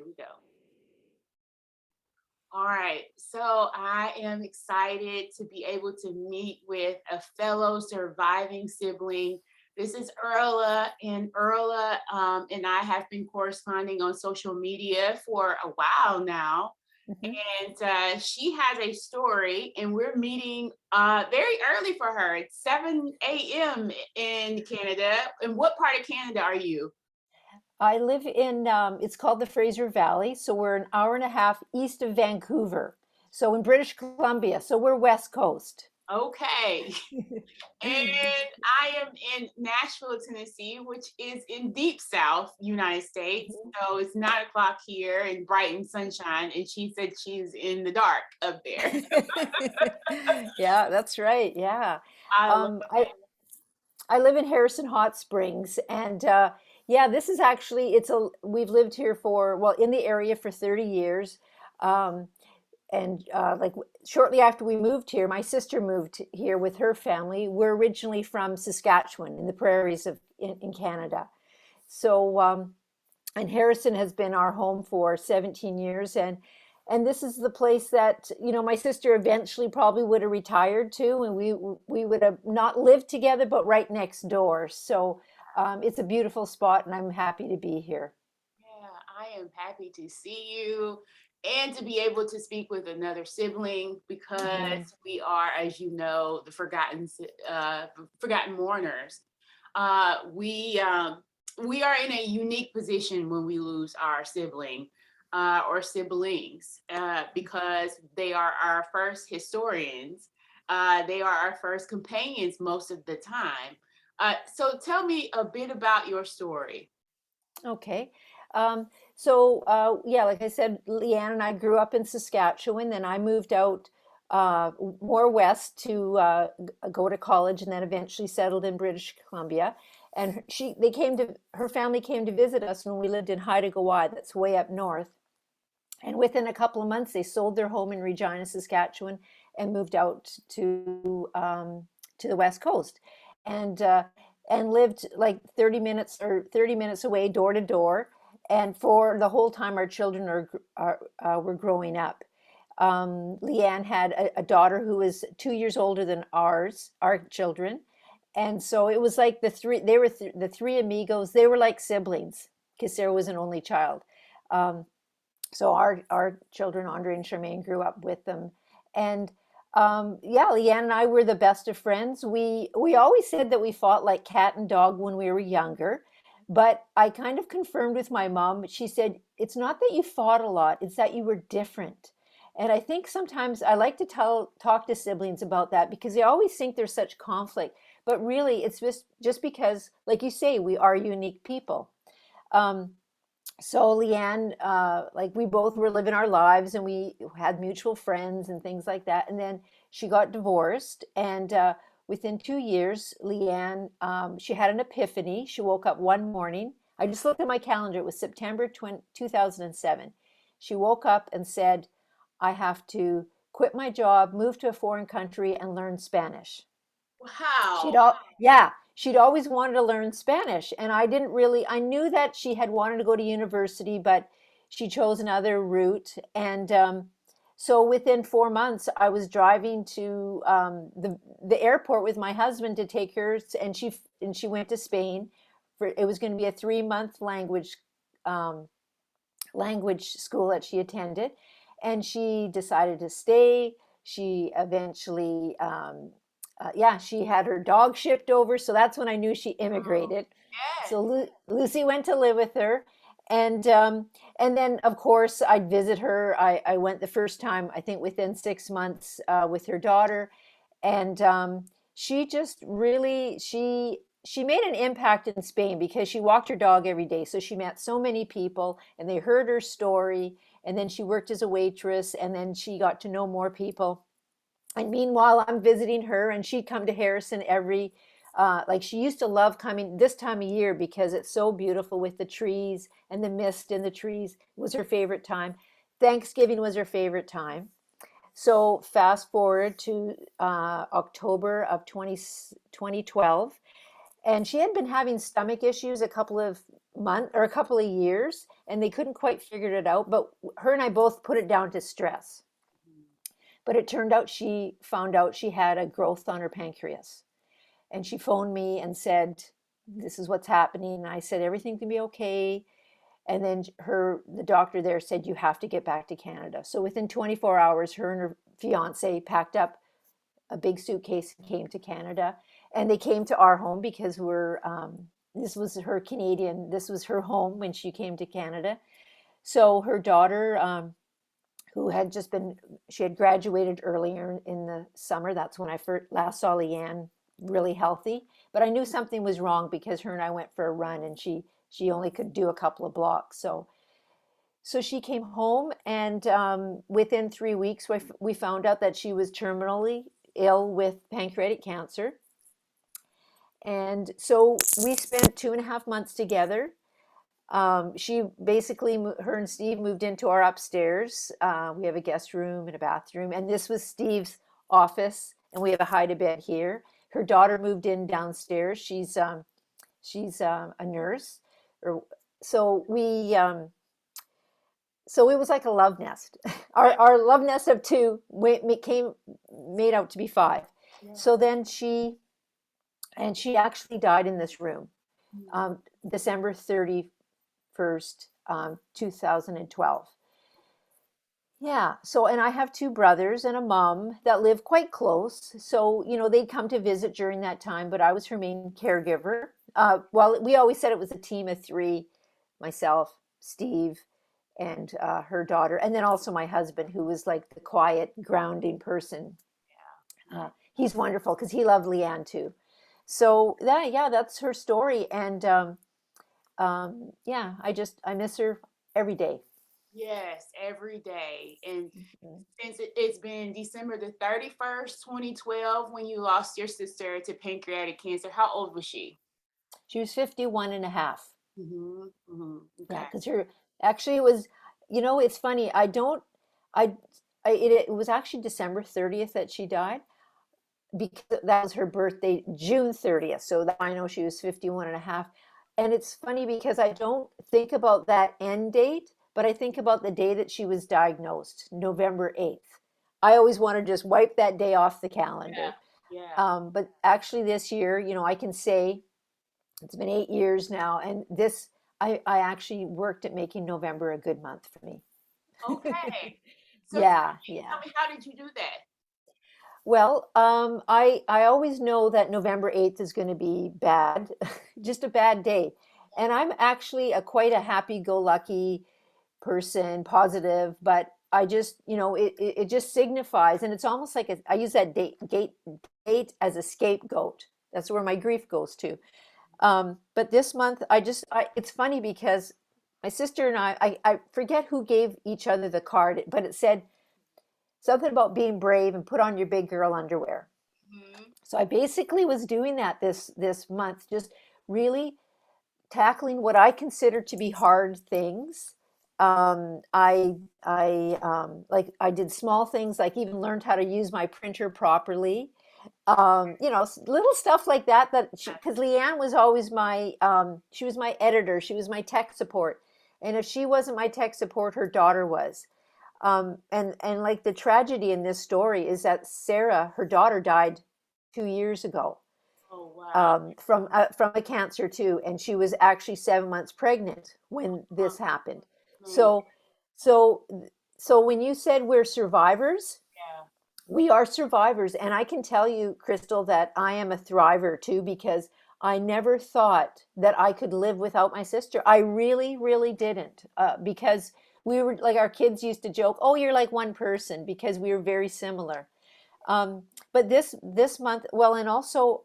Here we go. All right. So I am excited to be able to meet with a fellow surviving sibling. This is Earla, and Earla and I have been corresponding on social media for a while now. Mhm. And she has a story, and we're meeting very early for her. It's 7 a.m. in Canada. And what part of Canada are you? I live in, it's called the Fraser Valley. So we're an hour and a half east of Vancouver. So in British Columbia. So we're West Coast. Okay. And I am in Nashville, Tennessee, which is in deep South United States. So it's 9 o'clock here in bright and sunshine. And she said she's in the dark up there. Yeah, that's right. Yeah. I love Um, I, I live in Harrison Hot Springs, and yeah, this is actually we've lived here for, well, in the area for 30 years. Um, and shortly after we moved here, my sister moved here with her family. We're originally from Saskatchewan in the prairies in Canada. So and Harrison has been our home for 17 years, and this is the place that, my sister eventually probably would have retired to, and we would have not lived together, but right next door. So it's a beautiful spot, and I'm happy to be here. Yeah, I am happy to see you and to be able to speak with another sibling because Mhm. we are, as you know, the forgotten mourners. We are in a unique position when we lose our sibling or siblings because they are our first historians. They are our first companions most of the time. So tell me a bit about your story. Okay. Yeah, like I said, Leanne and I grew up in Saskatchewan, then I moved out more west to go to college, and then eventually settled in British Columbia. And her family came to visit us when we lived in Haida Gwaii, that's way up north. And within a couple of months, they sold their home in Regina, Saskatchewan, and moved out to the west coast, and lived like 30 minutes away, door to door. And for the whole time, our children were growing up. Leanne had a daughter who was 2 years older than our children, and so it was like the three amigos. They were like siblings because Sarah was an only child. Um, so our children, Andre and Charmaine, grew up with them, and yeah, Leanne and I were the best of friends. We always said that we fought like cat and dog when we were younger, but I kind of confirmed with my mom. She said it's not that you fought a lot; it's that you were different. And I think sometimes I like to talk to siblings about that because they always think there's such conflict, but really it's just because, like you say, we are unique people. Um, so Leanne, like we both were living our lives, and we had mutual friends and things like that. And then she got divorced, and within 2 years, Leanne, she had an epiphany. She woke up one morning. I just looked at my calendar. It was September 2007. She woke up and said, "I have to quit my job, move to a foreign country, and learn Spanish." Wow. She'd always wanted to learn Spanish, and I knew that she had wanted to go to university, but she chose another route. And so within 4 months, I was driving to the airport with my husband to take her, and she went to Spain. For it was going to be a 3 month um, language school that she attended, and she decided to stay. She eventually, yeah, she had her dog shipped over, so that's when I knew she immigrated. Yes. So Lucy went to live with her, and then of course I'd visit her. I went the first time, I think within 6 months, with her daughter, and she just really she made an impact in Spain because she walked her dog every day. So she met so many people, and they heard her story. And then she worked as a waitress, and then she got to know more people. And meanwhile, I'm visiting her, and she'd come to Harrison like she used to love coming this time of year because it's so beautiful with the trees and the mist in the trees. It was her favorite time. Thanksgiving was her favorite time. So fast forward to October of 2012, And she had been having stomach issues a couple of months or a couple of years, and they couldn't quite figure it out. But her and I both put it down to stress. Mhm. But it turned out she found out she had a growth on her pancreas. And she phoned me and said, "This is what's happening." And I said, "Everything can be okay." And then the doctor there said, "You have to get back to Canada." So within 24 hours, her and her fiance packed up a big suitcase and came to Canada. And they came to our home because this was her Canadian, this was her home when she came to Canada. So her daughter, who had just been, she had graduated earlier in the summer. That's when I first last saw Leanne really healthy. But I knew something was wrong because her and I went for a run and she only could do a couple of blocks. So she came home, and within 3 weeks, we found out that she was terminally ill with pancreatic cancer. And so we spent 2.5 months together. She basically, her and Steve moved into our upstairs. We have a guest room and a bathroom, and this was Steve's office, and we have a hide a bed here. Her daughter moved in downstairs. She's a nurse. Or, so we so it was like a love nest. Yeah, Our love nest of two came made out to be five. yeah. So then she actually died in this room, Mhm. December 31st, 2012. Yeah. So, and I have two brothers and a mom that live quite close. So, they'd come to visit during that time, but I was her main caregiver. Well, we always said it was a team of three: myself, Steve, and her daughter, and then also my husband, who was like the quiet, grounding person. Yeah. He's wonderful because he loved Leanne too. So yeah, that's her story, and yeah, I miss her every day. Yes, every day. And Mhm. since it's been December the 31st, 2012, when you lost your sister to pancreatic cancer, how old was she? She was 51 and a half. Mm-hmm. Mm-hmm. Yeah, Okay. because her actually it was, it's funny. I don't, it was actually December 30th that she died because that was her birthday, June 30th. So that I know she was 51 and a half. And it's funny because I don't think about that end date, but I think about the day that she was diagnosed, November 8th. I always want to just wipe that day off the calendar. Yeah. Yeah. But actually, this year, I can say it's been 8 years now, and I actually worked at making November a good month for me. Okay. So Yeah, yeah. tell me, how did you do that? Well, I always know that November 8th is going to be bad, just a bad day. And I'm actually quite a happy-go-lucky person, positive, but I just, it just signifies, and it's almost like I use that date as a scapegoat. That's where my grief goes to. But this month, it's funny because my sister and I forget who gave each other the card, but it said something about being brave and put on your big girl underwear. Mm-hmm. So I basically was doing that this month, just really tackling what I consider to be hard things. Like I did small things, like even learned how to use my printer properly. Little stuff like that. Because Leanne was always she was my editor, she was my tech support, and if she wasn't my tech support, her daughter was. And like the tragedy in this story is that Sarah, her daughter, died 2 years ago, Oh, wow. from a cancer too, and she was actually 7 months pregnant when Uh, this happened. mm, So, so, so when you said we're survivors, yeah. we are survivors, and I can tell you, Crystal, that I am a thriver too because I never thought that I could live without my sister. I really, really didn't, because we were like our kids used to joke, "Oh, you're like one person," because we were very similar. But this month, well, and also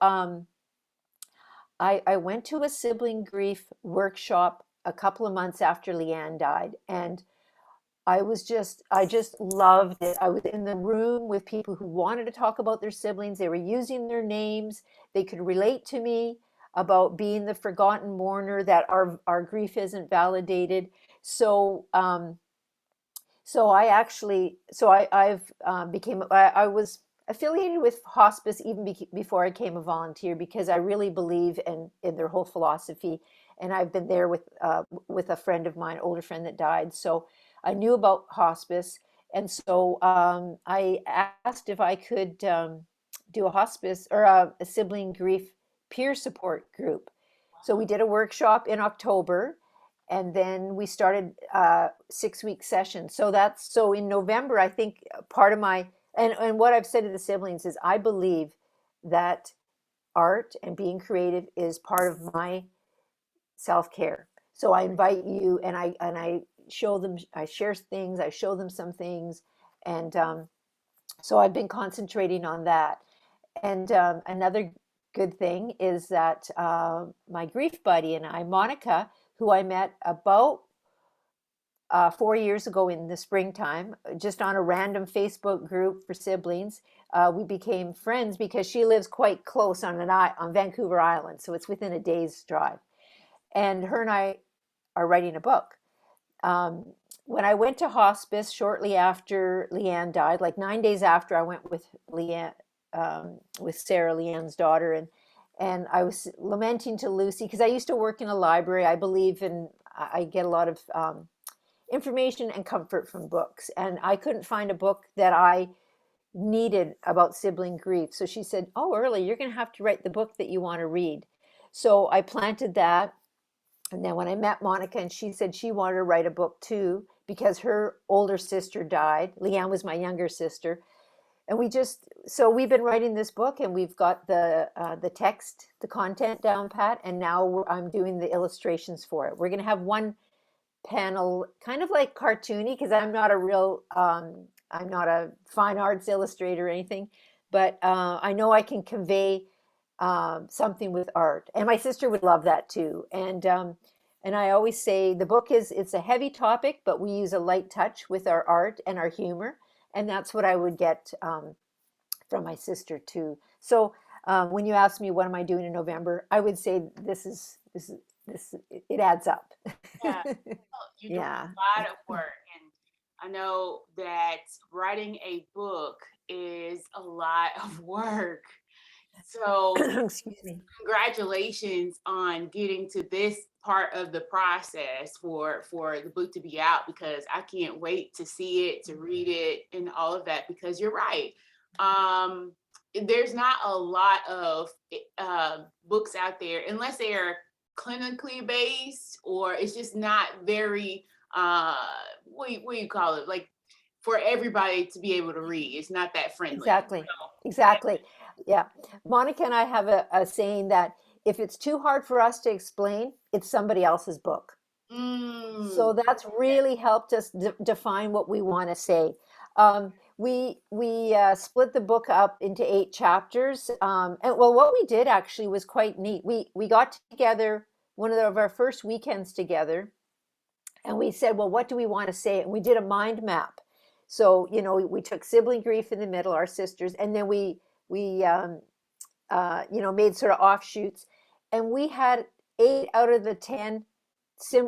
I went to a sibling grief workshop a couple of months after Leanne died, and I just loved it. I was in the room with people who wanted to talk about their siblings. They were using their names. They could relate to me about being the forgotten mourner, that our grief isn't validated. So, so I actually, so I've became, I was affiliated with hospice even before I became a volunteer because I really believe in their whole philosophy. And I've been there with a friend of mine, older friend that died. So I knew about hospice. And so I asked if I could do a hospice or a sibling grief peer support group. So we did a workshop in October, and then we started 6 week sessions. So that's so in November, I think part of my and what I've said to the siblings is I believe that art and being creative is part of my self-care. So I invite you, and I show them, I share things, I show them some things, and so I've been concentrating on that. And another good thing is that my grief buddy and I, Monica, who I met about 4 years ago in the springtime, just on a random Facebook group for siblings. We became friends because she lives quite close on Vancouver Island, so it's within a day's drive. And her and I are writing a book. Um, when I went to hospice shortly after Leanne died, like 9 days after, I went with Leanne, with Sarah, Leanne's daughter, and I was lamenting to Lucy because I used to work in a library. I believe in I get a lot of information and comfort from books, and I couldn't find a book that I needed about sibling grief. So she said, "Oh, Early, you're going to have to write the book that you want to read." So I planted that, and then when I met Monica, and she said she wanted to write a book too because her older sister died. Leanne was my younger sister, and we've been writing this book, and we've got the text, the content down pat, and now I'm doing the illustrations for it. We're going to have one panel, kind of like cartoony, because I'm not a fine arts illustrator or anything, but I know I can convey something with art, and my sister would love that too. And I always say the book it's a heavy topic, but we use a light touch with our art and our humor, and that's what I would get from my sister too. So when you ask me what am I doing in November, I would say this it adds up. Yeah, well, you're doing Yeah. a lot of work, and I know that writing a book is a lot of work. So Excuse me. congratulations on getting to this part of the process for the book to be out, because I can't wait to see it, to read it, and all of that, because you're right. um there's not a lot of books out there unless they are clinically based, or it's just not very uh what do you call it, like, for everybody to be able to read. It's not that friendly. Exactly. So, Exactly. Yeah. Monica and I have a saying that if it's too hard for us to explain, it's somebody else's book. So mm, that's really helped us define what we want to say. We split the book up into 8 chapters, and well, what we did actually was quite neat. We got together one of our first weekends together, and we said, well, what do we want to say? And we did a mind map. So we took sibling grief in the middle, our sisters, and then we made sort of offshoots, and we had 8 out of the 10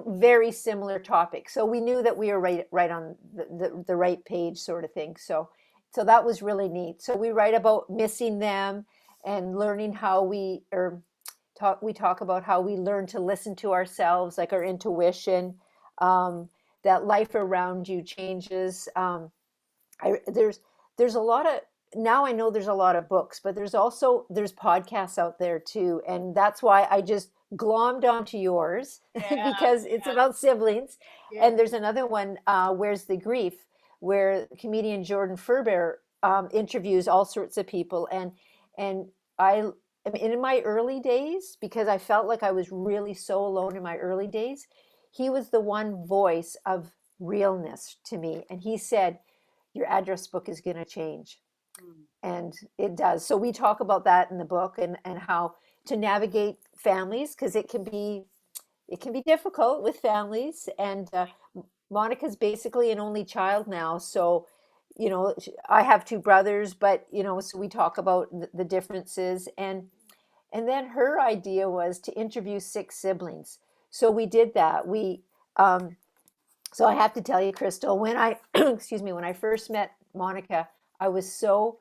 very similar topics. So we knew that we were right on the right page, sort of thing. So that was really neat. So we write about missing them and learning how we talk about how we learn to listen to ourselves, like our intuition, um, that life around you changes. There's a lot of now I know there's a lot of books, but there's podcasts out there too, and that's why I just glommed onto yours yeah, because it's about siblings. yeah. And there's another one, Where's the Grief, where comedian Jordan Furbear interviews all sorts of people, and I mean, in my early days, because I felt like I was really so alone in my early days, he was the one voice of realness to me, and he said your address book is going to change, Mm. and it does. So we talk about that in the book, and how to navigate families, because it can be difficult with families. And Monica's basically an only child now, so I have 2 brothers, but so we talk about the differences. And then her idea was to interview 6 siblings, so we did that. We So I have to tell you, Crystal, when I excuse me, when I first met Monica, I was so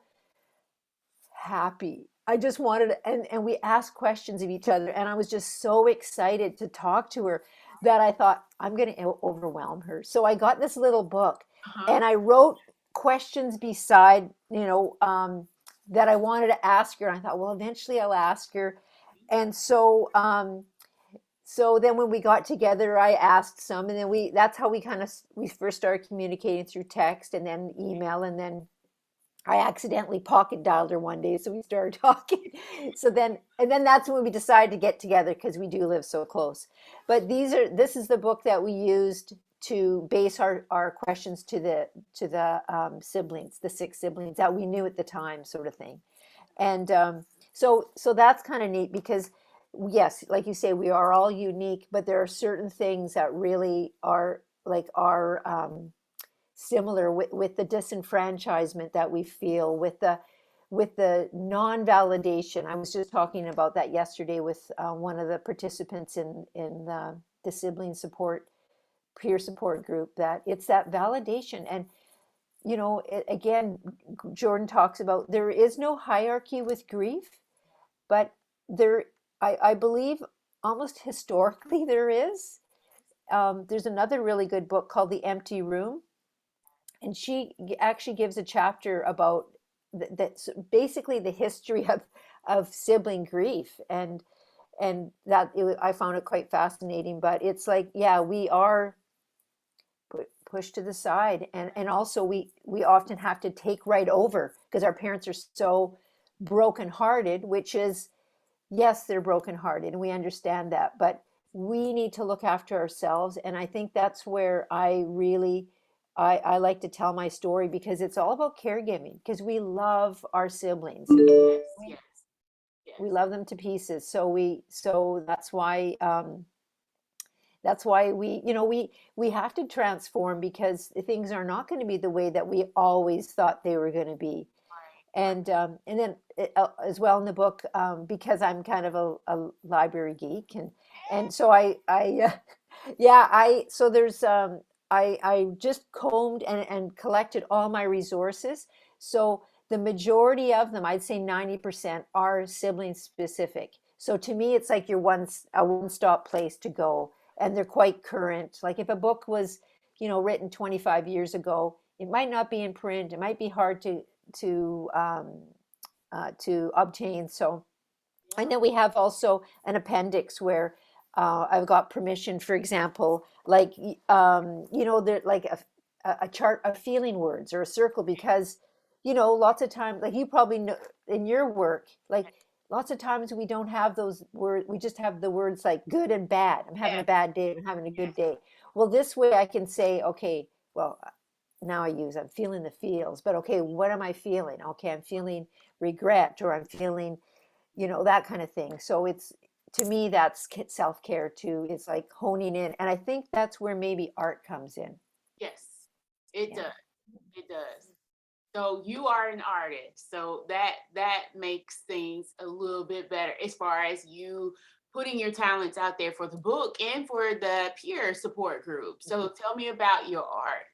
happy. I just wanted, and we asked questions of each other, and I was just so excited to talk to her that I thought I'm going to overwhelm her. So I got this little book, Uh-huh. and I wrote questions beside, that I wanted to ask her. And I thought, well, eventually I'll ask her. And so then when we got together, I asked some, and then that's how we first started communicating through text and then email, and then I accidentally pocket dialed her one day, so we started talking. So then that's when we decided to get together because we do live so close. But this is the book that we used to base our questions to the siblings, the six siblings that we knew at the time, sort of thing. And so that's kind of neat because yes, like you say, we are all unique, but there are certain things that really are similar with the disenfranchisement that we feel with the non-validation. I was just talking about that yesterday with one of the participants in the sibling support peer support group, that it's that validation. And again, Jordan talks about there is no hierarchy with grief, but there I believe almost historically there is. There's another really good book called The Empty Room, and she actually gives a chapter about that's basically the history of sibling grief, and I found it quite fascinating. But it's like, yeah, we are pushed to the side, and also we often have to take right over because our parents are so brokenhearted, which is, yes, they're brokenhearted and we understand that, but we need to look after ourselves. And I think that's where I like to tell my story, because it's all about caregiving, because we love our siblings. Yes, we, yes, yes. we love them to pieces. So that's why we have to transform, because things are not going to be the way that we always thought they were going to be. Right, right. And then as well in the book, because I'm kind of a library geek, and so yeah, I just combed and collected all my resources. So the majority of them, I'd say 90%, are sibling specific. So to me, it's like a one-stop place to go, and they're quite current. Like if a book was, written 25 years ago, it might not be in print. It might be hard to obtain. So, and Yeah. then we have also an appendix where I've got permission, for example, like there like a chart of feeling words or a circle, because lots of times, like you probably know in your work, like lots of times we don't have those words. We just have the words like good and bad. I'm having a Yes, bad day. I'm having a good yes, day. Well, this way I can say, okay, well, now I'm feeling the feels, but okay, what am I feeling? Okay, I'm feeling regret, or I'm feeling, that kind of thing. So it's, to me, that's self-care too. It's like honing in. And I think that's where maybe art comes in. yes. It Yeah. does. It does. So you are an artist. So that makes things a little bit better as far as you putting your talents out there for the book and for the peer support group. Mhm. So tell me about your art.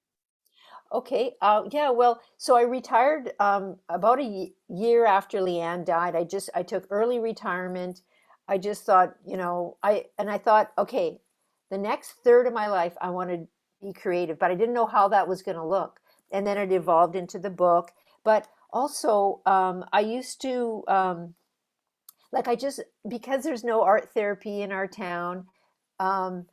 Okay. Yeah. Well, so I retired about a year after Leanne died. I took early retirement. I just thought, I thought, okay, the next third of my life, I want to be creative, but I didn't know how that was going to look. And then it evolved into the book. But also, I used to, like, I just, because there's no art therapy in our town, um,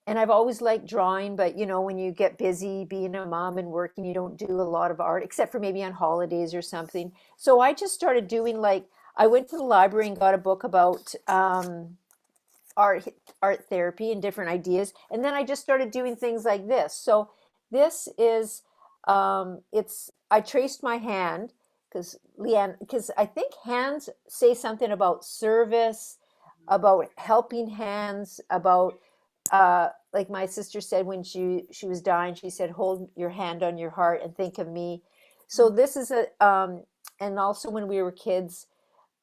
and I've always liked drawing, but when you get busy being a mom and working, you don't do a lot of art except for maybe on holidays or something. So I just started doing, like, I went to the library and got a book about art art therapy and different ideas, and then I just started doing things like this. So this is it's I traced my hand, because I think hands say something about service, about helping hands, about like my sister said when she was dying, she said, hold your hand on your heart and think of me. So this is a and also when we were kids,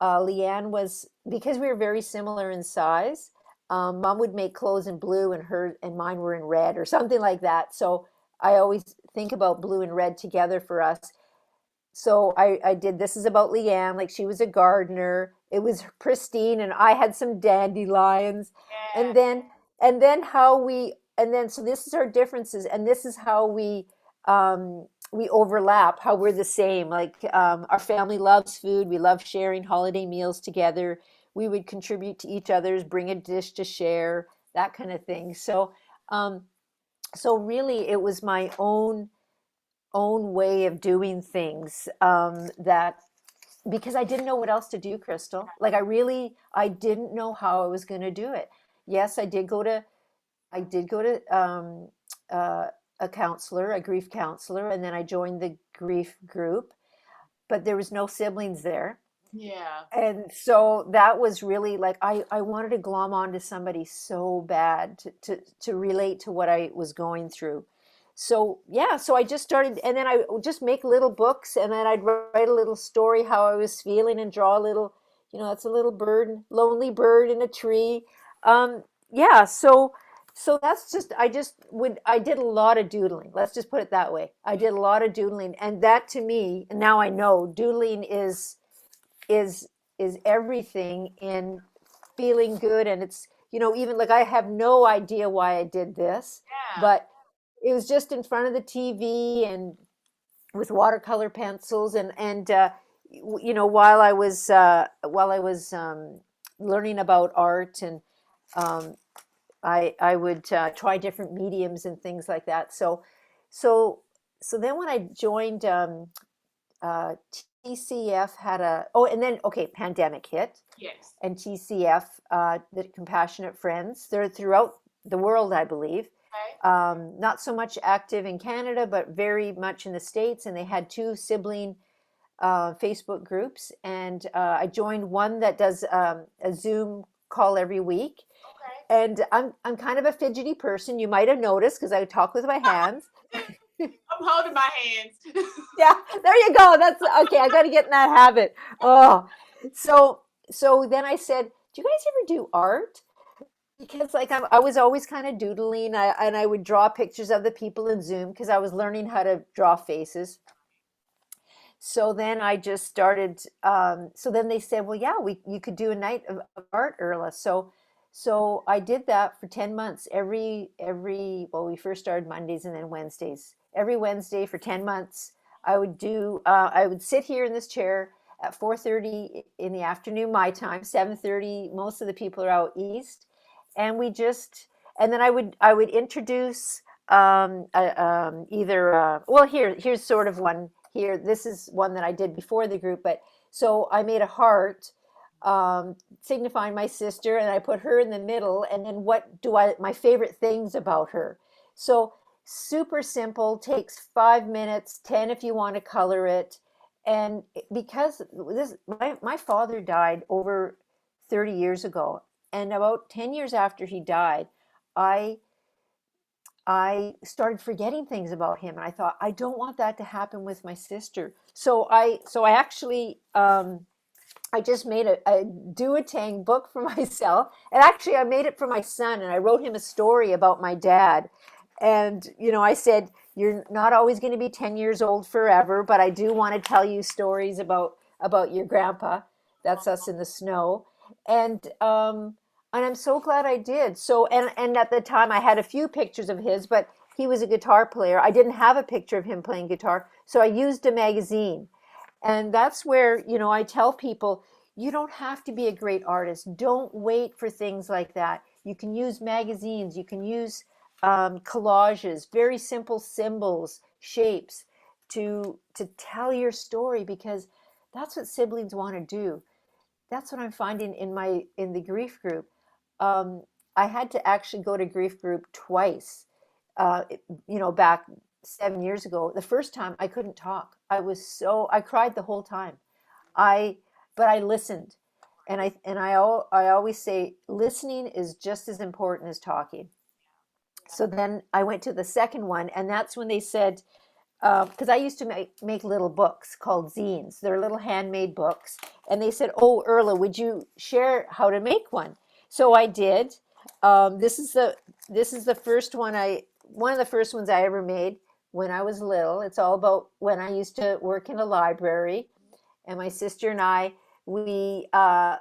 Leanne was, because we were very similar in size. Mom would make clothes in blue, and her and mine were in red or something like that. So I always think about blue and red together for us. so I did This Is About Leanne, like she was a gardener. It was pristine, and I had some dandelions. Yeah. And then so this is our differences, and this is how we overlap, how we're the same. Like our family loves food, we love sharing holiday meals together. We would contribute to each other's, bring a dish to share, that kind of thing. Um, so really, it was my own way of doing things, that because I didn't know what else to do, Crystal. Like I didn't know how I was going to do it. Yes, I did go to uh, a counselor, a grief counselor, and then I joined the grief group, but there was no siblings there. Yeah. And so that was really like I wanted to glom onto somebody so bad to relate to what I was going through. So yeah, so I just started, and then I would just make little books, and then I'd write a little story how I was feeling and draw a little, that's a little bird, lonely bird in a tree. Yeah, so that's just I did a lot of doodling. Let's just put it that way. I did a lot of doodling, and that to me, and now I know doodling is is everything in feeling good. And it's, even like I have no idea why I did this, Yeah. but it was just in front of the TV and with watercolor pencils, while I was learning about art, and um, I would try different mediums and things like that. So so then when I joined, uh, TCF had and then, okay, pandemic hit, Yes. and TCF, the Compassionate Friends, they're throughout the world, I believe. Okay. Not so much active in Canada, but very much in the States. And they had two sibling Facebook groups. And I joined one that does a Zoom call every week. Okay. And I'm kind of a fidgety person. You might have noticed because I talk with my hands. I'm holding my hands. Yeah, there you go. That's okay. I got to get in that habit. Oh, so so then I said, "Do you guys ever do art?" Because like I was always kind of doodling, and I would draw pictures of the people in Zoom because I was learning how to draw faces. So then I just started. So then they said, "Well, yeah, we you could do a night of art, Earla." So I did that for 10 months. Well, we first started Mondays and then Wednesdays. Every Wednesday for 10 months, I would do. I would sit here in this chair at 4:30 in the afternoon, my time. 7:30. Most of the people are out east, and and then I would introduce either well, here's sort of one here. This is one that I did before the group, but so I made a heart, signifying my sister, and I put her in the middle, and then what do I my favorite things about her. So super simple, takes 5 minutes, 10 if you want to color it. And because my father died over 30 years ago, and about 10 years after he died, I I started forgetting things about him, and I thought I don't want that to happen with my sister. So I actually, I just made a duotang book for myself, and actually I made it for my son, and I wrote him a story about my dad. And I said, you're not always going to be 10 years old forever, but I do want to tell you stories about your grandpa. That's us in the snow. And I'm so glad I did. So, and at the time I had a few pictures of his, but he was a guitar player. I didn't have a picture of him playing guitar, so I used a magazine. And that's where, I tell people, you don't have to be a great artist. Don't wait for things like that. You can use magazines, you can use collages, very simple symbols, shapes to tell your story, because that's what siblings want to do. That's what I'm finding in the grief group. Um, I had to actually go to grief group twice. Back 7 years ago. The first time I couldn't talk. I cried the whole time. I but I listened, and I always say listening is just as important as talking. So then I went to the second one, and that's when they said, because I used to make little books called zines. They're little handmade books. And they said, "Oh, Earla, would you share how to make one?" So I did. This is the first one, one of the first ones I ever made. when I was little. It's all about when I used to work in a library, and my sister and I, we, uh,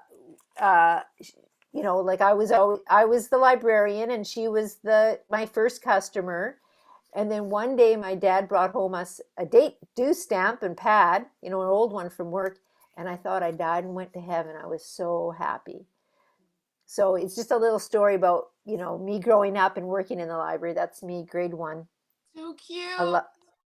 like I was the librarian, and she was the my first customer. And then one day, my dad brought home us a date due stamp and pad, an old one from work, and I thought I died and went to heaven. I was so happy. So it's just a little story about, me growing up and working in the library. That's me, grade one. Too I cute. love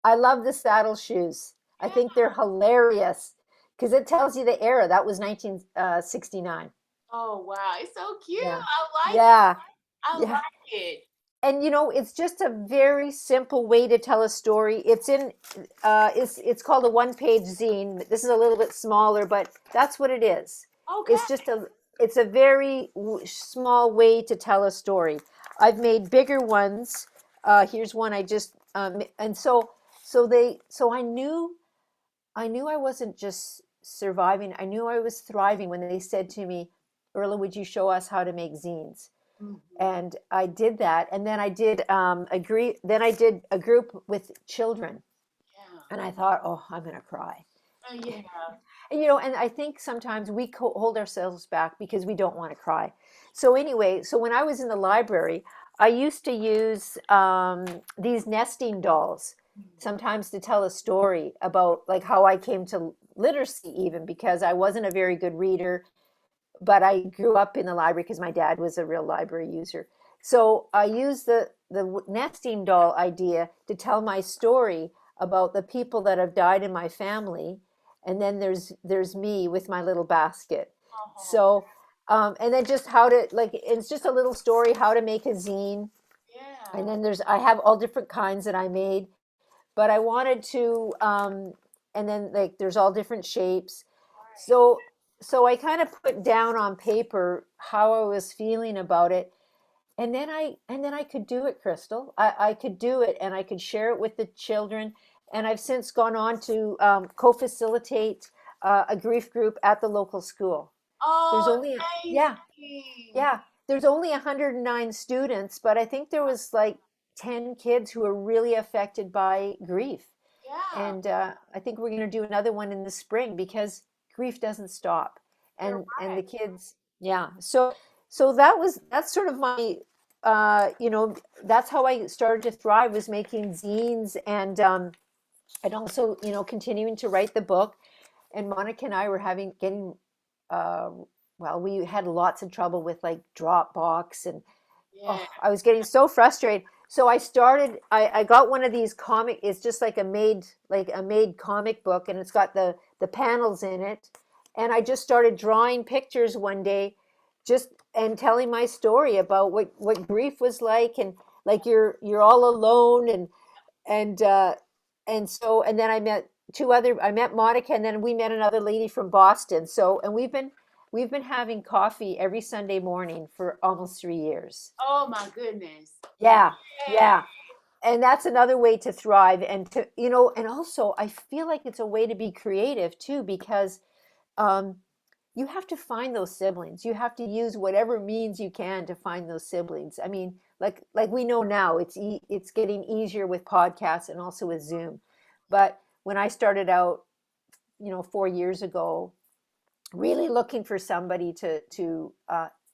I love the saddle shoes. I Yeah. think they're hilarious because it tells you the era. That was 1969. Oh wow, it's so cute. Yeah. I like it. Yeah. I Yeah. like it. And it's just a very simple way to tell a story. It's called a one-page zine. This is a little bit smaller, but that's what it is. It's Okay. just it's a very small way to tell a story. I've made bigger ones. Here's one I just and so I knew I wasn't just surviving. I knew I was thriving when they said to me, "Earla, would you show us how to make zines?" Mhm. And I did that, and then I did then I did a group with children, Yeah. and I thought, oh, I'm gonna cry. Oh yeah. And I think sometimes we hold ourselves back because we don't want to cry. So anyway, so when I was in the library, I used to use these nesting dolls sometimes to tell a story about like how I came to literacy, even because I wasn't a very good reader, but I grew up in the library because my dad was a real library user. So I used the nesting doll idea to tell my story about the people that have died in my family, and then there's me with my little basket. Oh So and then just how to like it's just a little story how to make a zine, and yeah. then I have all different kinds that I made, but I wanted to, and then like there's all different shapes. Right. So so I kind of put down on paper how I was feeling about it, and then I could do it, Crystal. I could do it, and I could share it with the children. And I've since gone on to co-facilitate a grief group at the local school. There's Oh, only yeah, amazing. yeah. There's only 109 students, but I think there was like 10 kids who were really affected by grief. Yeah, And I think we're going to do another one in the spring because grief doesn't stop. you're And right. the kids, yeah. So that's sort of my, that's how I started to thrive, was making zines, and also, continuing to write the book. And Monica and I were getting, uh, well, we had lots of trouble with like Dropbox, and oh, Yeah. I was getting so frustrated. So I got one of these comic, it's just like a made comic book, and it's got the panels in it. And I just started drawing pictures one day, just and telling my story about what grief was like, and like you're all alone, and and then I met Monica, and then we met another lady from Boston. So and we've been having coffee every Sunday morning for almost 3 years. Oh my goodness. Yeah. Yeah, yeah. And that's another way to thrive, and and also I feel like it's a way to be creative too, because um, you have to find those siblings. You have to use whatever means you can to find those siblings. I mean, like we know now, it's getting easier with podcasts and also with Zoom. But when I started out, 4 years ago, really looking for somebody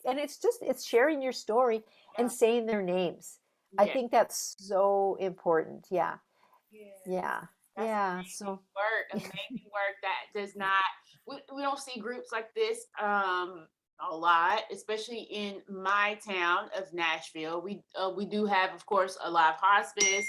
and it's sharing your story and Yeah. saying their names. I Yeah. think that's so important. Yeah, Yes. yeah, That's yeah. amazing work. Amazing work that does not we don't see groups like this a lot, especially in my town of Nashville. We do have, of course, a live hospice.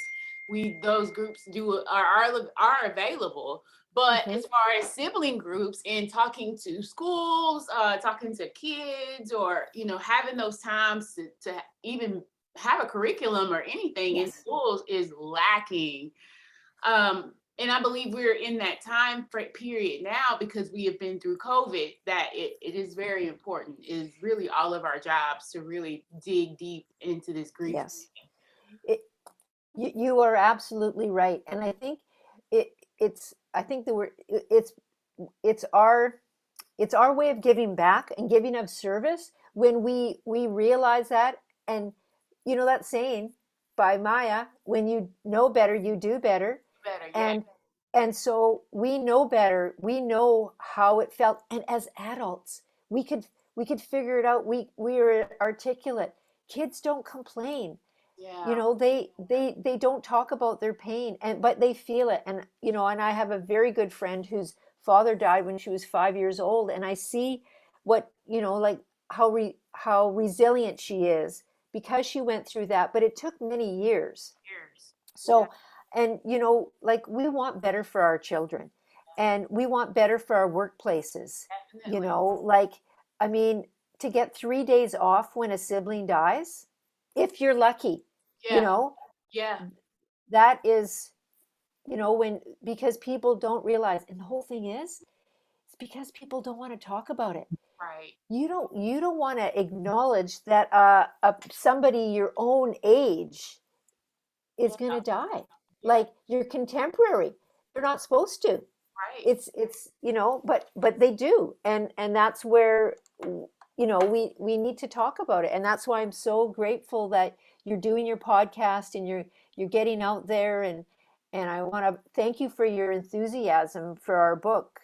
We those groups are available. But Hmm. as far as sibling groups and talking to schools, talking to kids, or having those times to even have a curriculum or anything in Yes. schools is lacking. And I believe we're in that period now because we have been through COVID, that it is very important. It is really all of our jobs to really dig deep into this grief. Yes. It, you are absolutely right, and I think I think the word it's our way of giving back and giving of service when we realize that. And that saying, by Maya, when you know better, you do better. Better, yeah. And and so we know better. We know how it felt. And as adults, we could figure it out. We are articulate. Kids don't complain. You Yeah. know, they don't talk about their pain, and but they feel it. And you know, and I have a very good friend whose father died when she was 5 years old, and I see what, you know, like how resilient she is because she went through that, but it took many years. Years. Yeah, So, and you know, like we want better for our children, and we want better for our workplaces. You definitely. know, like, I mean, to get 3 days off when a sibling dies, if you're lucky, you Yeah, know, yeah, that is, you know, when, because people don't realize, and the whole thing is, it's because people don't want to talk about it. right. You don't want to acknowledge that somebody your own age is Yeah, going to die, yeah, like your contemporary. They're not supposed to. right. It's you know, but they do, and that's where, you know, we need to talk about it. And that's why I'm so grateful that you're doing your podcast and you're getting out there. And I want to thank you for your enthusiasm for our book.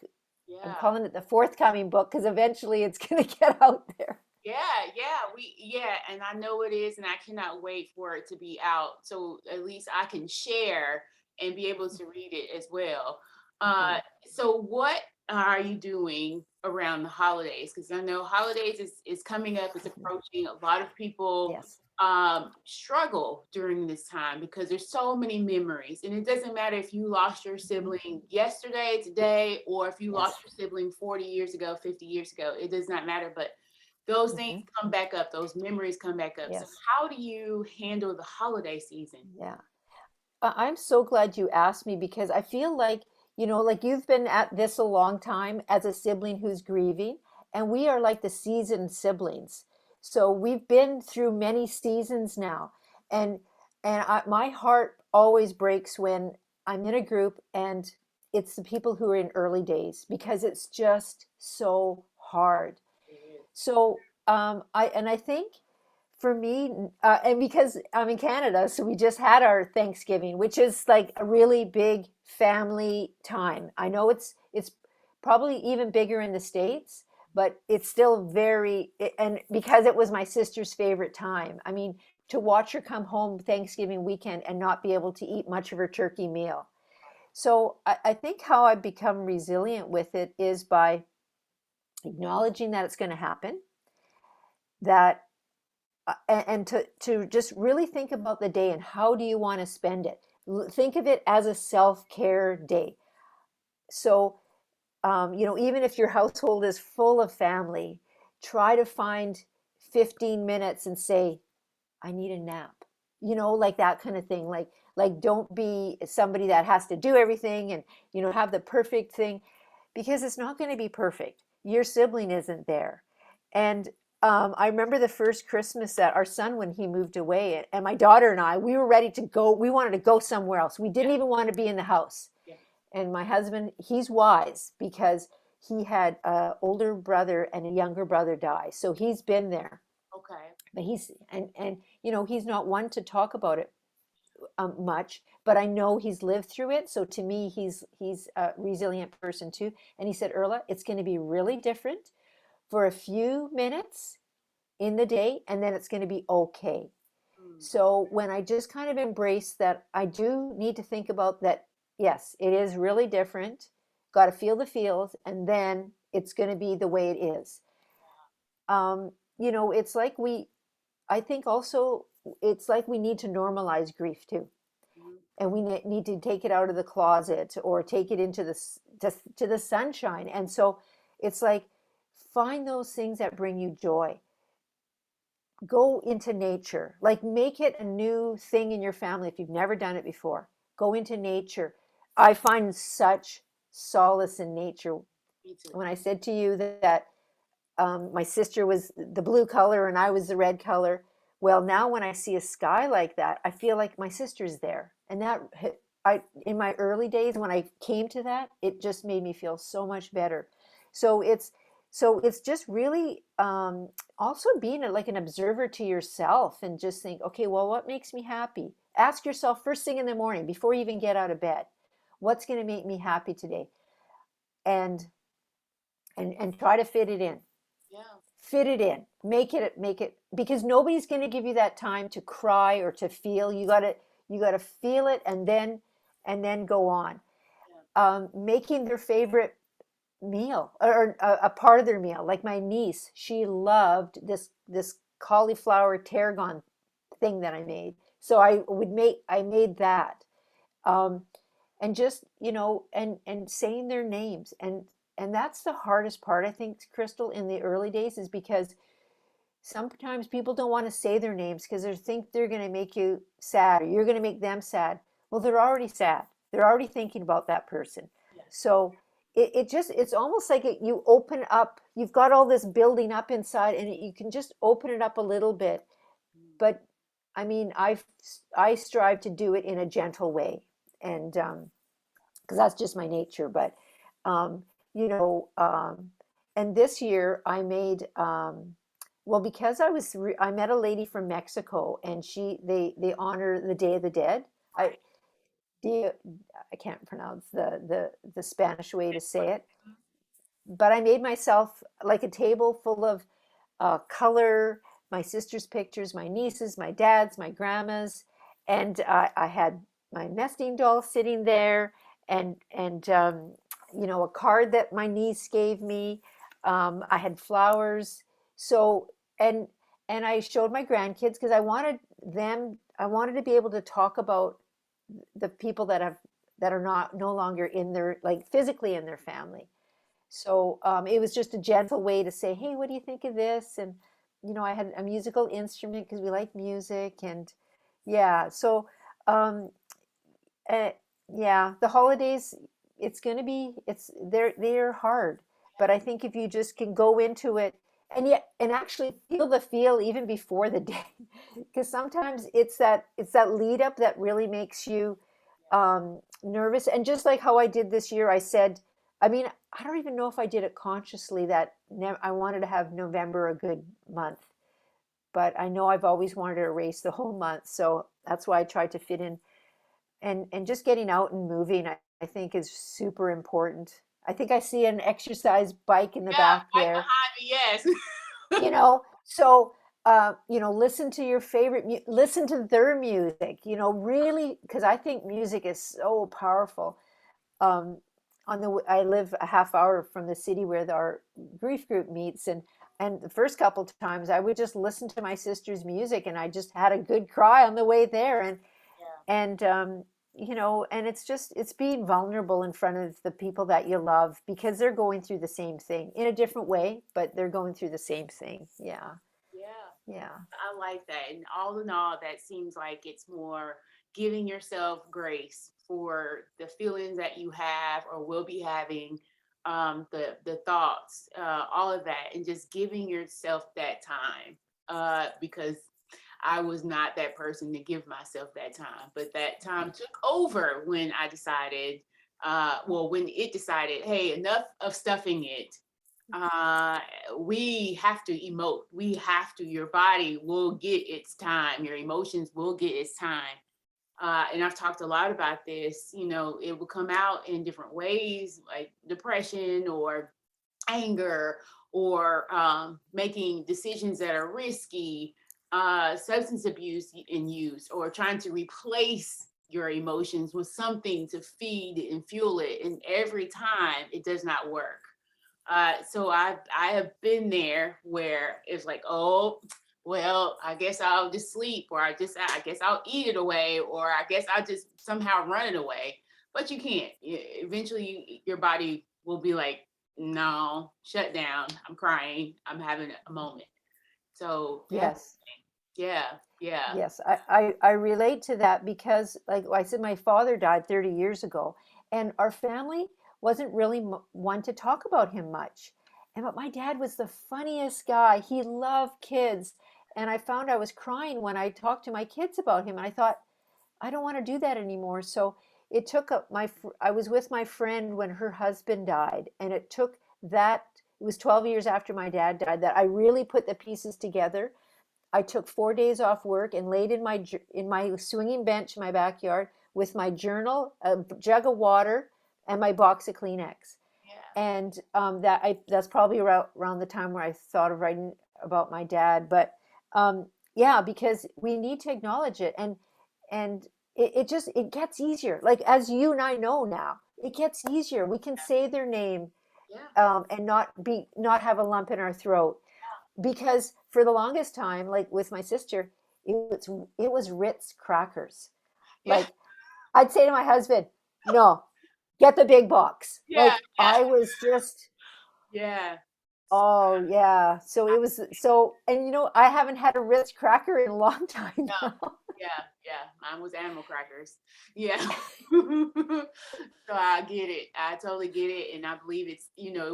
I'm Yeah. calling it the forthcoming book because eventually it's going to get out there. Yeah, and I know it is, and I cannot wait for it to be out. So at least I can share and be able to read it as well. Uh, Mhm. so what are you doing around the holidays? Because I know holidays is coming up, it's approaching. A lot of people Yes. struggle during this time because there's so many memories, and it doesn't matter if you lost your Mhm. sibling yesterday, today, or if you lost Yes. your sibling 40 years ago, 50 years ago. It does not matter, but those things Hmm. come back up, those memories come back up. So Yes. how do you handle the holiday season? Yeah. I'm so glad you asked me because I feel like, you know, like you've been at this a long time as a sibling who's grieving, and we are like the seasoned siblings. So we've been through many seasons now. And my heart always breaks when I'm in a group and it's the people who are in early days because it's just so hard. So I think for me, and because I'm in Canada, so we just had our Thanksgiving, which is like a really big family time. I know it's probably even bigger in the States, but it's still very, and because it was my sister's favorite time. I mean, to watch her come home Thanksgiving weekend and not be able to eat much of her turkey meal. So I think how I've become resilient with it is by acknowledging that it's going to happen, that and to just really think about the day and how do you want to spend it. Think of it as a self-care day. So you know, even if your household is full of family, try to find 15 minutes and say, I need a nap, you know, like that kind of thing. Like don't be somebody that has to do everything and, you know, have the perfect thing, because it's not going to be perfect. Your sibling isn't there. And I remember the first Christmas that our son, when he moved away, and my daughter and I, we were ready to go. We wanted to go somewhere else. We Yeah, didn't even want to be in the house. yeah. And my husband, he's wise because he had an older brother and a younger brother die. So he's been there, Okay. but he's, and you know, he's not one to talk about it much, but I know he's lived through it. So to me, he's a resilient person too. And he said, Earla, it's going to be really different for a few minutes in the day, and then it's going to be okay. Mm, So when I just kind of embrace that, I do need to think about that. Yes, it is really different. Got to feel the feels, and then it's going to be the way it is. You know, it's like I think also it's like we need to normalize grief too, mhm. and we need to take it out of the closet or take it into to the sunshine. And so it's like, find those things that bring you joy. Go into nature, like make it a new thing in your family if you've never done it before. Go into nature. I find such solace in nature. Me too. When I said to you that my sister was the blue color and I was the red color. Well, now when I see a sky like that, I feel like my sister's there. And that, in my early days when I came to that, it just made me feel so much better. So So it's just really also being like an observer to yourself and just think, okay, well, what makes me happy? Ask yourself first thing in the morning before you even get out of bed, what's going to make me happy today? And and try to fit it in. Yeah. Fit it in. Make it because nobody's going to give you that time to cry or to feel. You got to feel it and then go on. Yeah. Making their favorite meal or a part of their meal. Like my niece, she loved this cauliflower tarragon thing that I made. So I made that. Um, and just, and saying their names. And that's the hardest part, I think, Crystal, in the early days, is because sometimes people don't want to say their names because they think they're going to make you sad or you're going to make them sad. Well, they're already sad. They're already thinking about that person. Yes. So it's almost like you open up, you've got all this building up inside and you can just open it up a little bit. Mm. But I mean, I strive to do it in a gentle way. And because that's just my nature. But um, you know, and this year I made well, because I met a lady from Mexico, and they honor the Day of the Dead. I Right. the I can't pronounce the Spanish way to say it, Mhm. but I made myself like a table full of color, my sister's pictures, my nieces, my dad's, my grandma's, and I had my nesting doll sitting there, and a card that my niece gave me. I had flowers, so and and I showed my grandkids because I wanted to be able to talk about the people that are not no longer in their like physically in their family. So it was just a gentle way to say, hey, what do you think of this? And, I had a musical instrument because we like music. And yeah, so um, uh, yeah, the holidays, they're hard. But I think if you just can go into it and actually feel the feel even before the day, because sometimes it's that lead up that really makes you nervous. And just like how I did this year, I said, I mean, I don't even know if I did it consciously that I wanted to have November a good month, but I know I've always wanted to erase the whole month. So that's why I tried to fit in and just getting out and moving, I think is super important. I think I see an exercise bike in the Yeah, back right there, behind me, yes. so listen to your favorite listen to their music, really, because I think music is so powerful. um, I live a half hour from the city where our grief group meets, and the first couple times I would just listen to my sister's music, and I just had a good cry on the way there, Yeah. and it's being vulnerable in front of the people that you love because they're going through the same thing in a different way, but they're going through the same thing. Yeah, Yeah. yeah, I like that. And all in all, that seems like it's more giving yourself grace for the feelings that you have or will be having, the thoughts, all of that, and just giving yourself that time. Because I was not that person to give myself that time, but that time took over when I decided, when it decided, hey, enough of stuffing it. uh we have to emote, we have to, your body will get its time, your emotions will get its time. And I've talked a lot about this, it will come out in different ways, like depression or anger, or making decisions that are risky, substance abuse and use, or trying to replace your emotions with something to feed and fuel it, and every time it does not work. So I have been there where it's like, oh, well, I guess I'll just sleep, or I guess I'll eat it away, or I guess I'll just somehow run it away. But you can't. Eventually, your body will be like, no, shut down. I'm crying. I'm having a moment. So yes. definitely, yeah, yeah, Yes, I relate to that because, like I said, my father died 30 years ago, and our family wasn't really one to talk about him much. But my dad was the funniest guy. He loved kids, and I found I was crying when I talked to my kids about him, and I thought, I don't want to do that anymore. So I was with my friend when her husband died, and it took that. it was 12 years after my dad died that I really put the pieces together. I took 4 days off work and laid in in my swinging bench in my backyard with my journal, a jug of water, and my box of Kleenex. Yeah. And that's probably around the time where I thought of writing about my dad. But yeah, because we need to acknowledge it, and it just it gets easier. Like as you and I know now, it gets easier. We can say their name Yeah. and not have a lump in our throat, because for the longest time, like with my sister, it was Ritz crackers. Yeah. Like I'd say to my husband, "No, get the big box." Yeah. Like I was just, Yeah. oh yeah. So it was so, and I haven't had a Ritz cracker in a long time Yeah. now. Yeah. Yeah. Mine was animal crackers. Yeah. So I get it. I totally get it. And I believe it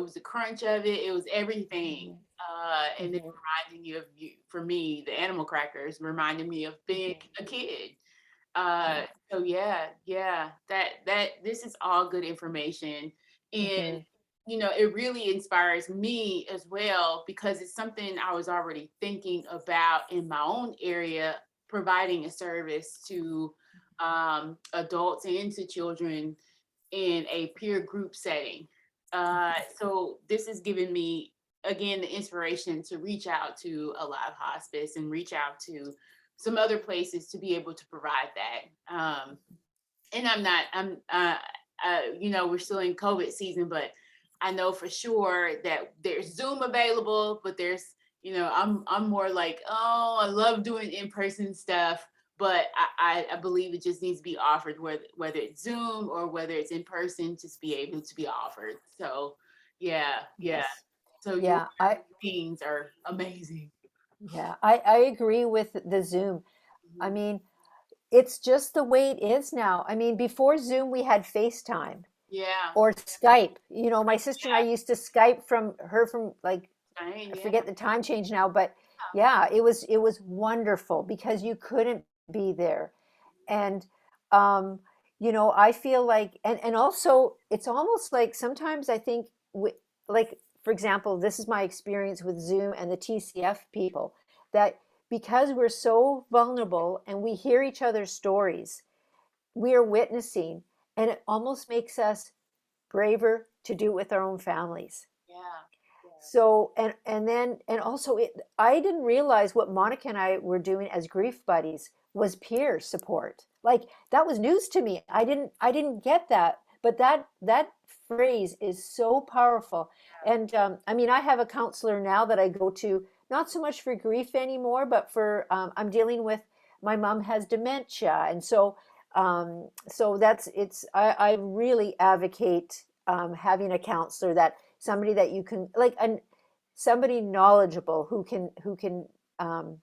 was the crunch of it. It was everything. Mhm, And then mhm, reminding you of you, for me, the animal crackers reminded me of being mhm. a kid. Uh, Yeah. so yeah, yeah, that this is all good information. And Mhm, it really inspires me as well because it's something I was already thinking about in my own area, providing a service to adults and to children in a peer group setting. So this has given me again the inspiration to reach out to a live hospice and reach out to some other places to be able to provide that. And we're still in COVID season, but I know for sure that there's Zoom available, but I'm more like, oh, I love doing in-person stuff, but I believe it just needs to be offered, whether it's Zoom or whether it's in person, just be able to be offered. So yeah, yeah. yes. So your Yeah, I things are amazing. yeah, I agree with the Zoom. I Mhm. mean, it's just the way it is now. I mean, before Zoom, we had FaceTime Yeah, or Skype. My sister and I yeah, used to Skype from like, same, I yeah, forget the time change now, but yeah, it was wonderful because you couldn't be there. And um, I feel like, and also it's almost like sometimes I think like for example, this is my experience with Zoom and the TCF people, that because we're so vulnerable and we hear each other's stories, we are witnessing, and it almost makes us braver to do it with our own families. yeah, So, and also I didn't realize what Monica and I were doing as grief buddies was peer support. Like that was news to me. I didn't get that, but that phrase is so powerful. And I mean, I have a counselor now that I go to, not so much for grief anymore, but for I'm dealing with, my mom has dementia, and so that's it's I really advocate having a counselor, that somebody that you can like, somebody knowledgeable um,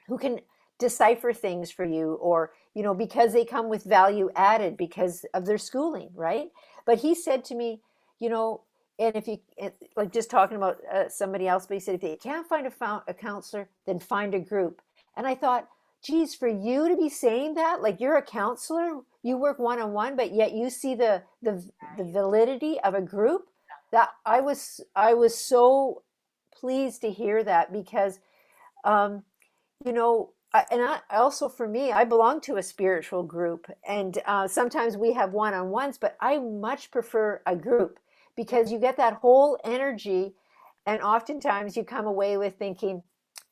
who can decipher things for you, or because they come with value added because of their schooling, right? But he said to me, you know and if you like, just talking about somebody else, but he said if you can't find a counselor, then find a group. And I thought, geez, for you to be saying that, like you're a counselor, you work one-on-one, but yet you see the validity of a group. That I was so pleased to hear that, because um, and I also, for me, I belong to a spiritual group, and sometimes we have one-on-ones, but I much prefer a group, yeah. because you get that whole energy, and oftentimes you come away with thinking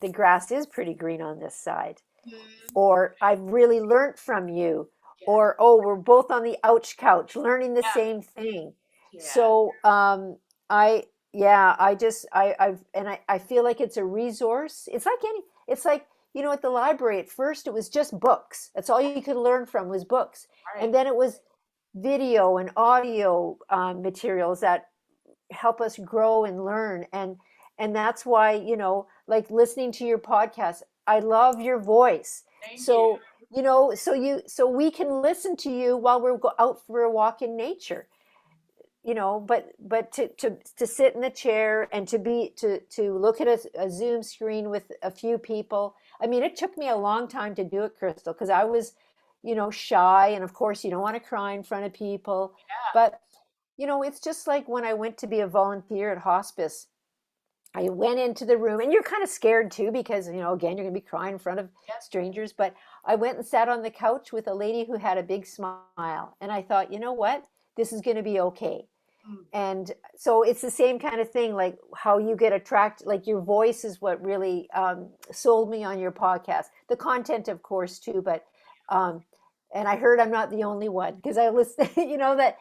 the grass is pretty green on this side, Mhm. or I've really learned from you, Yeah, or oh, we're both on the ouch couch learning the yeah, same thing. yeah. So I yeah, I feel like it's a resource. It's like at the library, at first it was just books. That's all you could learn from, was books. And Right. then it was video and audio materials that help us grow and learn. And that's why, like listening to your podcast, I love your voice. Thank you. So we can listen to you while we're out for a walk in nature. But to sit in the chair and to look at a Zoom screen with a few people. I mean, it took me a long time to do it, Crystal, because I was shy, and of course you don't want to cry in front of people. Yeah, But It's just like when I went to be a volunteer at hospice. I went into the room, and you're kind of scared too because, again, you're going to be crying in front of Yep. strangers. But I went and sat on the couch with a lady who had a big smile. And I thought, you know what? This is going to be okay. Mm. And so it's the same kind of thing, like how you get attracted, like your voice is what really sold me on your podcast. The content, of course, too, but um, and I heard I'm not the only one because I listen, that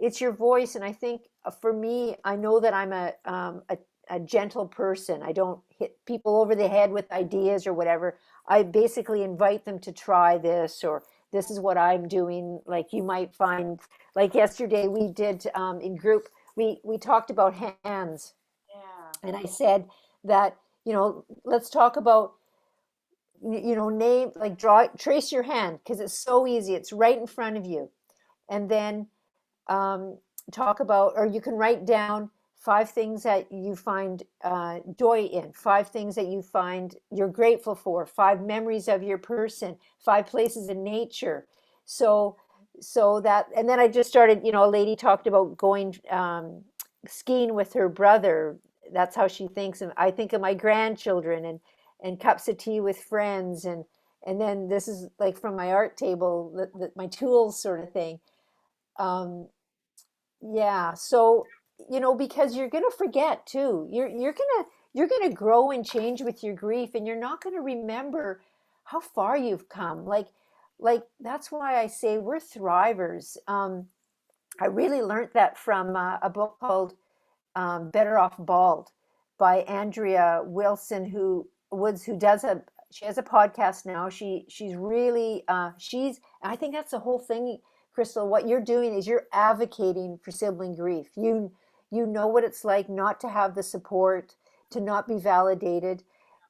it's your voice, and I think for me, I know that I'm a gentle person. I don't hit people over the head with ideas or whatever. I basically invite them to try this, or this is what I'm doing. Like you might find, like yesterday we did in group, we talked about hands, Yeah. and I said that let's talk about name, like draw, trace your hand because it's so easy. It's right in front of you, and then um, talk about, or you can write down 5 things that you find joy in, 5 things that you find you're grateful for, 5 memories of your person, 5 places in nature. So, so that, and then I just started, a lady talked about going skiing with her brother. That's how she thinks. And I think of my grandchildren and cups of tea with friends. And then this is like from my art table, my tools sort of thing. Um, yeah. So, because you're going to forget too. You're going to grow and change with your grief, and you're not going to remember how far you've come. Like that's why I say we're thrivers. I really learned that from a book called Better Off Bald by Andrea Wilson, who does she has a podcast now. She's really I think that's the whole thing, Crystal. What you're doing is you're advocating for sibling grief. You know what it's like not to have the support, to not be validated,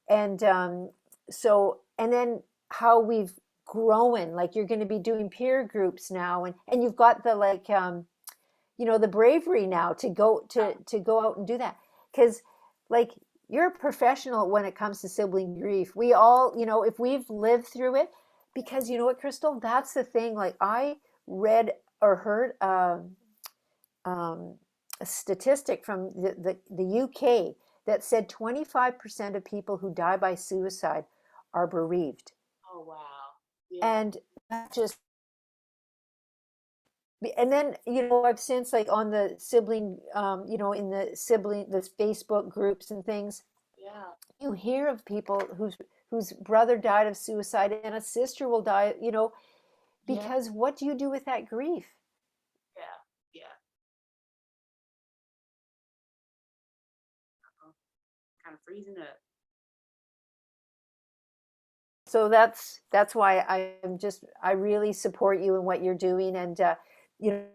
and and then how we've grown. Like you're going to be doing peer groups now, and you've got the like the bravery now to go out and do that because like you're a professional when it comes to sibling grief. We all, if we've lived through it, because you know what, Crystal, that's the thing. Like I read or heard um, a statistic from the UK that said 25% of people who die by suicide are bereaved. Oh wow. Yeah. And that just and then I've since like on the sibling in the Facebook groups and things, Yeah. you hear of people whose brother died of suicide and a sister will die, Yeah. because what do you do with that grief? Yeah. Yeah. Kind of freezing up. So that's why I really support you in what you're doing. And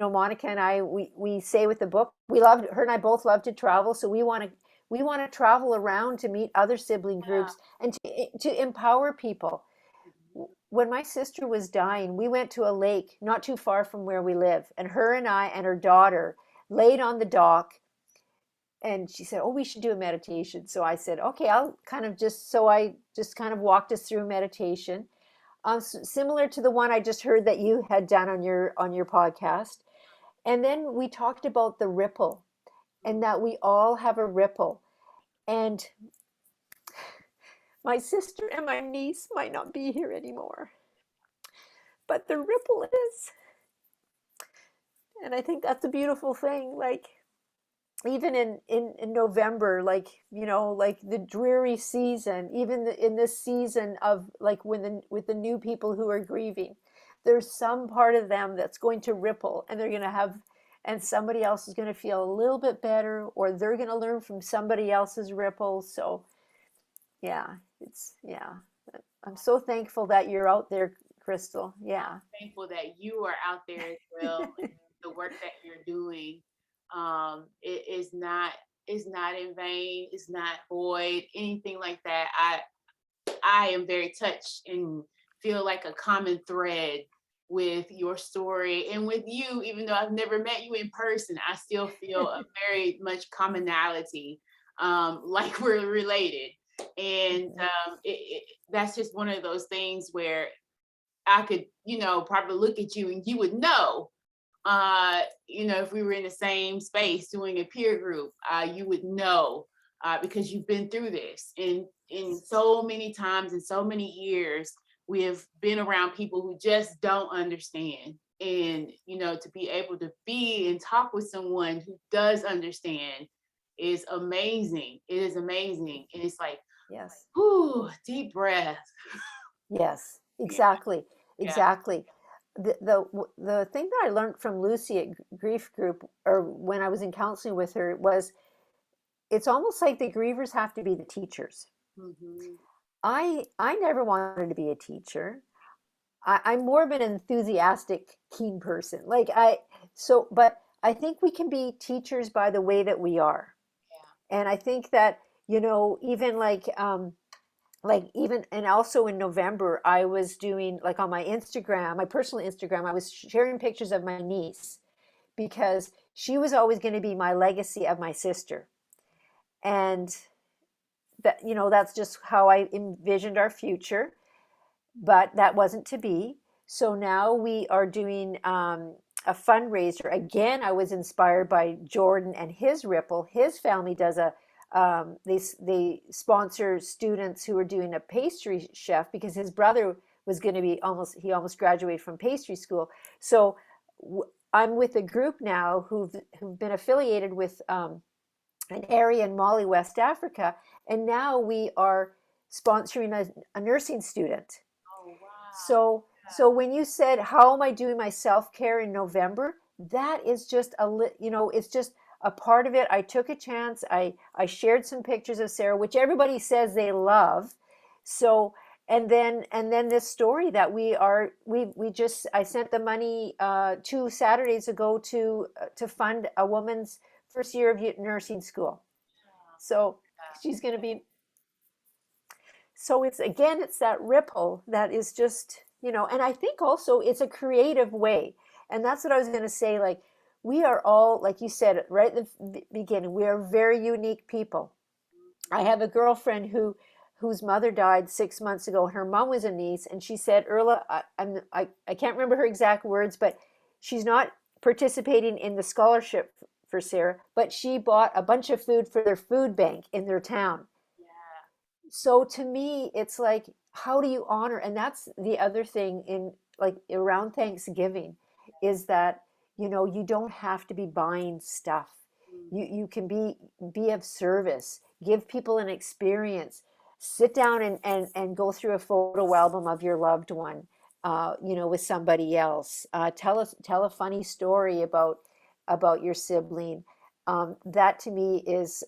Monica and I, we say with the book, we love, her and I both love to travel, so we want to travel around to meet other sibling Yeah. groups and to empower people. Mhm. When my sister was dying, we went to a lake not too far from where we live, and her and I and her daughter laid on the dock, and she said, "Oh, we should do a meditation." So I said, "Okay, I'll kind of just," so I just kind of walked us through meditation, similar to the one I just heard that you had done on your podcast. And then we talked about the ripple, and that we all have a ripple. And my sister and my niece might not be here anymore, but the ripple is. And I think that's a beautiful thing. Like even in November, like like the dreary season, even in this season of like when with the new people who are grieving, there's some part of them that's going to ripple, and they're going to have, and somebody else is going to feel a little bit better, or they're going to learn from somebody else's ripple. So yeah, yeah. I'm so thankful that you're out there, Crystal. I'm Yeah. thankful that you are out there as well. The work that you're doing, it is not in vain. It's not void. Anything like that. I am very touched and feel like a common thread with your story and with you. Even though I've never met you in person, I still feel a very much commonality, like we're related. And that's just one of those things where I could, probably look at you and you would know if we were in the same space doing a peer group, you would know, because you've been through this. And in so many times in so many years, we have been around people who just don't understand. And, to be able to be and talk with someone who does understand is amazing. It is amazing. And it's like, Yes. whew, deep breath. Yes, Yeah, exactly, yeah. exactly. The thing that I learned from Lucy at Grief Group, or when I was in counseling with her, was it's almost like the grievers have to be the teachers. Mhm. I never wanted to be a teacher. I'm more of an enthusiastic, keen person. But I think we can be teachers by the way that we are. And I think that, even like even and also in November I was doing like on my Instagram, my personal Instagram, I was sharing pictures of my niece because she was always going to be my legacy of my sister. And that's just how I envisioned our future, but that wasn't to be. So now we are doing a fundraiser. Again, I was inspired by Jordan and his Ripple. His family does they sponsor students who are doing a pastry chef because his brother was going to be he almost graduated from pastry school. So I'm with a group now who've been affiliated with an area in Mali, West Africa, and now we are sponsoring a nursing student. Oh, wow. So when you said, how am I doing my self-care in November? That is just it's just a part of it. I took a chance. I shared some pictures of Sarah, which everybody says they love. So and then this story that we just I sent the money 2 Saturdays ago to fund a woman's first year of nursing school. So she's going to be it's that ripple that is just, and I think also it's a creative way. And that's what I was going to say. Like, we are all, like you said right at the beginning, we are very unique people. I have a girlfriend whose mother died 6 months ago. Her mom was a niece, and she said, Earla, I can't remember her exact words, but she's not participating in the scholarship for Sarah, but she bought a bunch of food for their food bank in their town. Yeah. So to me, it's like, how do you honor? And that's the other thing in like around Thanksgiving is that, you don't have to be buying stuff. You can be of service, give people an experience, sit down and go through a photo album of your loved one, with somebody else. Tell a funny story about your sibling. That to me is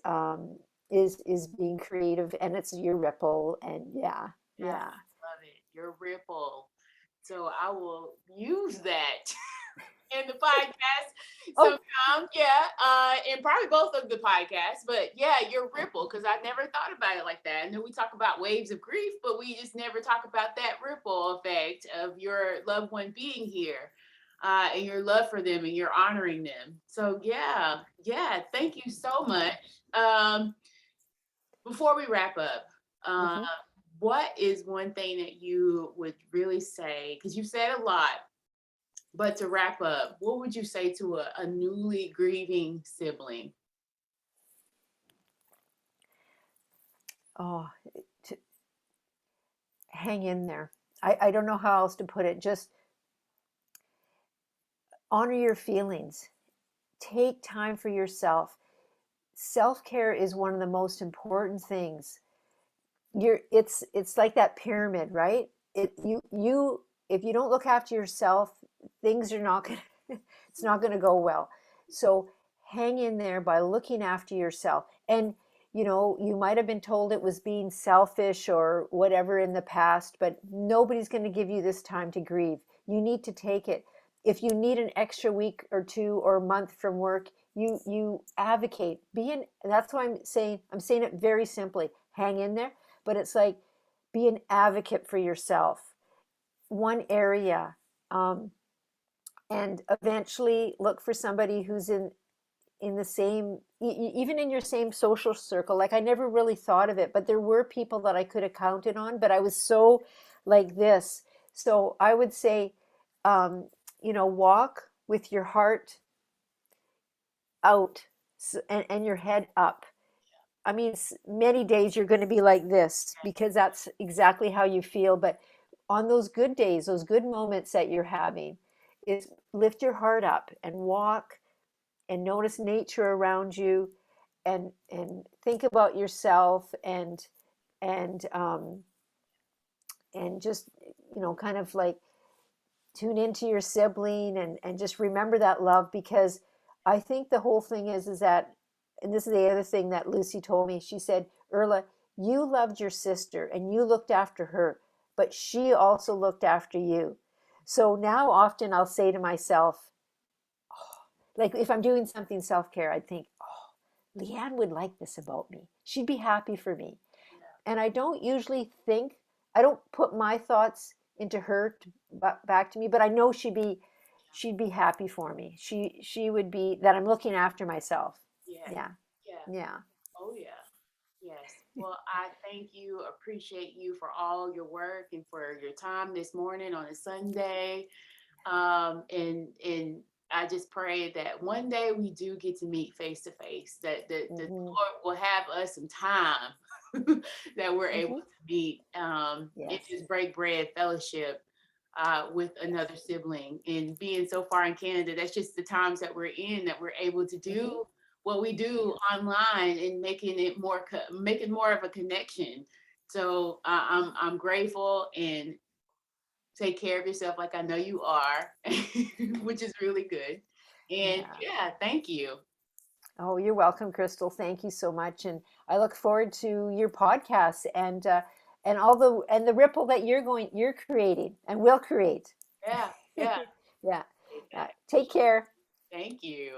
being creative, and it's your ripple, and yeah, Yes, yeah. love it. Your ripple. So I will use that in the podcast Oh, sometime. Yeah, and probably both of the podcasts. But yeah, your ripple, because I never thought about it like that. And then we talk about waves of grief, but we just never talk about that ripple effect of your loved one being here. And your love for them and you're honoring them. So yeah, yeah, thank you so much. Um, Before we wrap up, uh, mhm. what is one thing that you would really say? Because you've said a lot, but to wrap up, what would you say to a newly grieving sibling? Oh, to hang in there. I don't know how else to put it. Just honor your feelings. Take time for yourself. Self-care is one of the most important things. It's like that pyramid, right? You if you don't look after yourself, things are not going to it's not going to go well. So hang in there by looking after yourself. And you might have been told it was being selfish or whatever in the past, but nobody's going to give you this time to grieve. You need to take it. If you need an extra week or two or a month from work, you advocate. That's why I'm saying it very simply. Hang in there, but it's like, be an advocate for yourself. One area, um, and eventually look for somebody who's in the same, even in your same social circle. Like, I never really thought of it, but there were people that I could have counted on, but I was so like this. So I would say, walk with your heart out, and your head up. I mean, many days you're going to be like this because that's exactly how you feel. But on those good days, those good moments that you're having, is lift your heart up and walk and notice nature around you, and think about yourself, and and just, kind of like tune into your sibling, and just remember that love. Because I think the whole thing is that, and this is the other thing that Lucy told me. She said, Earla, you loved your sister and you looked after her, but she also looked after you. So now often I'll say to myself, like if I'm doing something self-care, I'd think, oh, Leanne would like this about me. She'd be happy for me. Yeah. And I don't usually think, I don't put my thoughts into her back to me, but I know she'd be happy for me. She would be that I'm looking after myself. Yeah. Yeah. Yeah. Yeah. Oh, yeah. Yes. Well, I thank you, appreciate you for all your work and for your time this morning on a Sunday. And I just pray that one day we do get to meet face to face, that the Hmm. Lord will have us some time that we're able Hmm. to meet, and Yes. just break bread fellowship with Yes. another sibling. And being so far in Canada, that's just the times that we're in, that we're able to Hmm. do what we do Yes. online and making it more making more of a connection. So I'm grateful, and take care of yourself like I know you are, which is really good. And Yeah. yeah, thank you. Oh, you're welcome, Crystal. Thank you so much, and I look forward to your podcast, and all the ripple that you're creating and will create. Yeah, yeah. Yeah. Take that. Take care. Thank you.